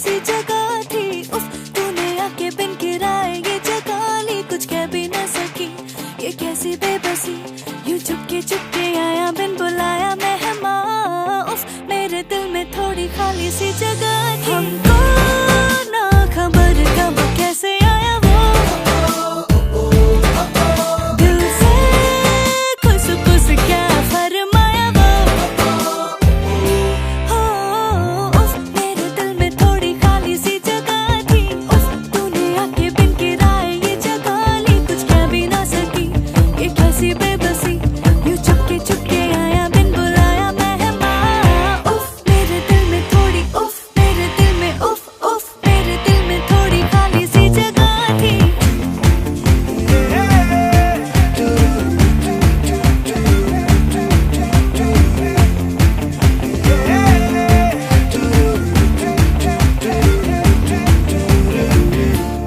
सी जगह थी। उफ, तूने आके बिन किराए ये जगह ली, कुछ कह भी न सकी, ये कैसी बेबसी। यूं चुपके चुपके आया बिन बुलाया मेहमान। उफ, मेरे दिल में थोड़ी खाली सी जगह थी। हमको ना खबर कब कैसे आया वो, दिल से खुश खुश क्या फरमाया वो। हो उफ, मेरे दिल में थोड़ी खाली सी जगह थी। उफ, तूने आके बिन किराए ये जगह ली, कुछ कह भी ना सकी, ये कैसी बेबसी। यूं चुपके चुपके आया बिन बुलाया मेहमान। उफ, मेरे दिल में थोड़ी उफ, मेरे दिल में उफ उफ, मेरे दिल में थोड़ी खाली सी जगह थी।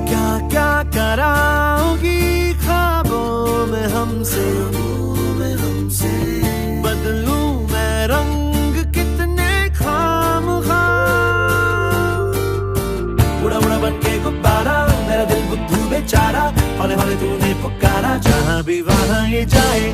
क्या क्या कराओगी ख्वाबों में हमसे, बदलूं मैं रंग कितने खामखा। उड़ा उड़ा बन के गुब्बारा, मेरा दिल बुद्धू बेचारा, हौले हौले तूने पुकारा, जहाँ भी वहाँ ये जाए।